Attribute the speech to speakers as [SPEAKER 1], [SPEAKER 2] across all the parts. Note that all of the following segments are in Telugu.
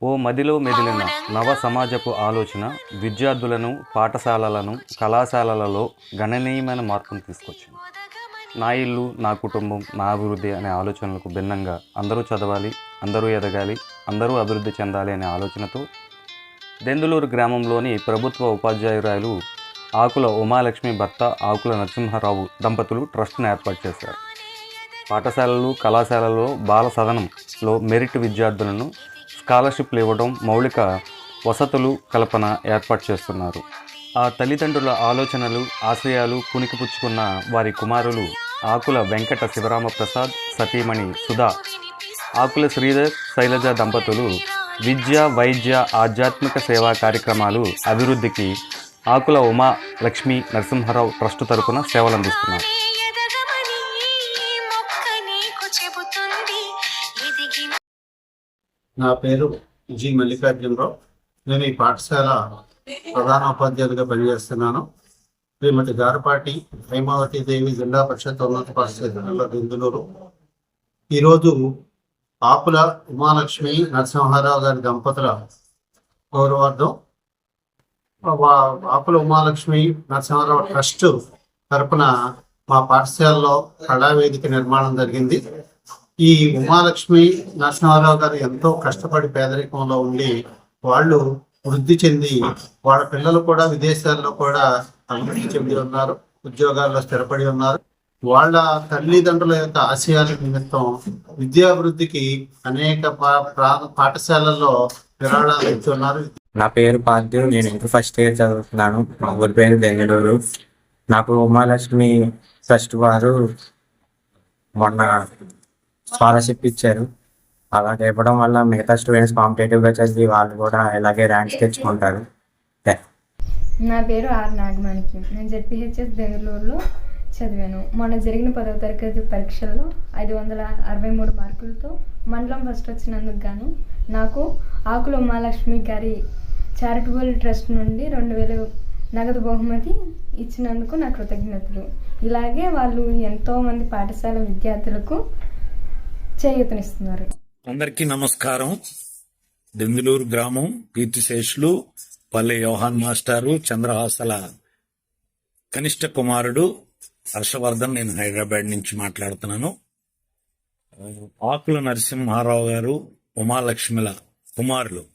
[SPEAKER 1] ఓ మదిలో మెదిలిన నవ సమాజపు ఆలోచన విద్యార్థులను, పాఠశాలలను, కళాశాలలలో గణనీయమైన మార్పును తీసుకొచ్చింది. నా ఇల్లు, నా కుటుంబం, నా అభివృద్ధి అనే ఆలోచనలకు భిన్నంగా అందరూ చదవాలి, అందరూ ఎదగాలి, అందరూ అభివృద్ధి చెందాలి అనే ఆలోచనతో దెందులూరు గ్రామంలోని ప్రభుత్వ ఉపాధ్యాయురాలు ఆకుల ఉమాలక్ష్మి భర్త ఆకుల నరసింహారావు దంపతులు ట్రస్ట్ను ఏర్పాటు చేశారు. పాఠశాలలు, కళాశాలల్లో బాల సదనంలో మెరిట్ విద్యార్థులను స్కాలర్షిప్లు ఇవ్వడం, మౌలిక వసతులు కల్పన ఏర్పాటు చేస్తున్నారు. ఆ తల్లిదండ్రుల ఆలోచనలు, ఆశయాలు పుణికిపుచ్చుకున్న వారి కుమారులు ఆకుల వెంకట శివరామప్రసాద్, సతీమణి సుధా, ఆకుల శ్రీధర్, శైలజ దంపతులు విద్య, వైద్య, ఆధ్యాత్మిక సేవా కార్యక్రమాలు అభివృద్ధికి ఆకుల ఉమా లక్ష్మీ నరసింహారావు ట్రస్టు తరపున సేవలందిస్తున్నారు.
[SPEAKER 2] నా పేరు జి మల్లికార్జునరావు. నేను ఈ పాఠశాల ప్రధానోపాధ్యాయులుగా పనిచేస్తున్నాను. శ్రీమతి గారపాటి హైమావతి దేవి జిల్లా పరిషత్ ఉన్నత పాఠశాల దెందులూరు. ఈరోజు ఆకుల ఉమాలక్ష్మి నరసింహారావు గారి దంపతుల గౌరవార్థం ఆకుల ఉమాలక్ష్మి నరసింహారావు ట్రస్ట్ తరపున మా పాఠశాలలో కళావేదిక నిర్మాణం జరిగింది. ఈ ఉమాలక్ష్మి నరసింహారావు గారు ఎంతో కష్టపడి పేదరికంలో ఉండి వాళ్ళు వృద్ధి చెంది వాళ్ళ పిల్లలు కూడా విదేశాల్లో కూడా అభివృద్ధి చెంది ఉన్నారు, ఉద్యోగాల్లో స్థిరపడి ఉన్నారు. వాళ్ళ తల్లిదండ్రుల యొక్క ఆశయాల నిమిత్తం విద్యాభివృద్ధికి అనేక పాఠశాలల్లో విరాళాలు ఇస్తున్నారు.
[SPEAKER 3] నా పేరు పార్థివ్. నేను ఇంటర్ ఫస్ట్ ఇయర్ చదువుతున్నాను. మా ఊరి పేరు బెంగళూరు. నాకు ఉమాలక్ష్మి ట్రస్ట్ వారు మొన్న స్కాలర్షిప్ ఇచ్చారు. అలాగే ఇవ్వడం వల్ల మిగతా స్టూడెంట్స్ కాంపిటేటివ్గా చదివి వాళ్ళు కూడా ఇలాగే ర్యాంక్స్ తెచ్చుకుంటారు.
[SPEAKER 4] నా పేరు ఆర్ నాగమాణికి. నేను జెడ్పీహెచ్ఎస్ బెంగళూరులో చదివాను. మొన్న జరిగిన 10వ తరగతి పరీక్షల్లో 563 మార్కులతో మండలం ఫస్ట్ వచ్చినందుకు గాను నాకు ఆకుల ఉమాలక్ష్మి గారి చారిటబుల్ ట్రస్ట్ నుండి 2000 నగదు బహుమతి ఇచ్చినందుకు నా కృతజ్ఞతలు. ఇలాగే వాళ్ళు ఎంతోమంది పాఠశాల విద్యార్థులకు చేయూతనిస్తున్నారు.
[SPEAKER 5] అందరికీ నమస్కారం. దెందులూరు గ్రామం కీర్తిశేషులు పల్లె యోహాన్ మాస్టారు చంద్రహాసల కనిష్ట కుమారుడు హర్షవర్ధన్. నేను హైదరాబాద్ నుంచి మాట్లాడుతున్నాను. ఆకుల నరసింహారావు గారు ఉమాలక్ష్మిల కుమారులు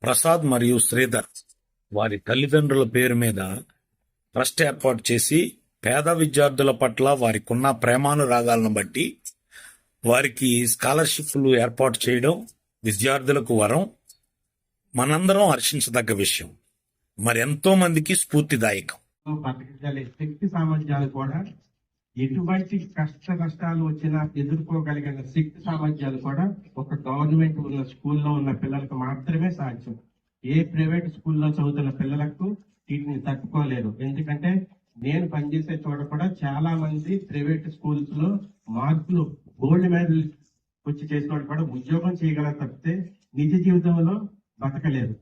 [SPEAKER 5] ప్రసాద్ మరియు శ్రీధర్ వారి తల్లిదండ్రుల పేరు మీద ట్రస్ట్ ఏర్పాటు చేసి పేద విద్యార్థుల పట్ల వారికున్న ప్రేమానురాగాలను బట్టి వారికి స్కాలర్షిప్లు ఏర్పాటు చేయడం విద్యార్థులకు వరం, మనందరం హర్షించదగ్గ విషయం. మరి ఎంతో మందికి స్ఫూర్తిదాయకం.
[SPEAKER 6] బతకగలిగే శక్తి సామర్థ్యాలు కూడా, ఎటువంటి కష్టాలు వచ్చినా ఎదుర్కోగలిగిన శక్తి సామర్థ్యాలు కూడా ఒక గవర్నమెంట్ ఉన్న స్కూల్లో ఉన్న పిల్లలకు మాత్రమే సాధ్యం. ఏ ప్రైవేట్ స్కూల్లో చదువుతున్న పిల్లలకు వీటిని తట్టుకోలేరు. ఎందుకంటే నేను పనిచేసే చోట కూడా చాలా మంది ప్రైవేట్ స్కూల్స్ లో మార్కులు గోల్డ్ మెడల్ వచ్చి చేసిన కూడా ఉద్యోగం చేయగల తప్పితే నిజ జీవితంలో బతకలేరు.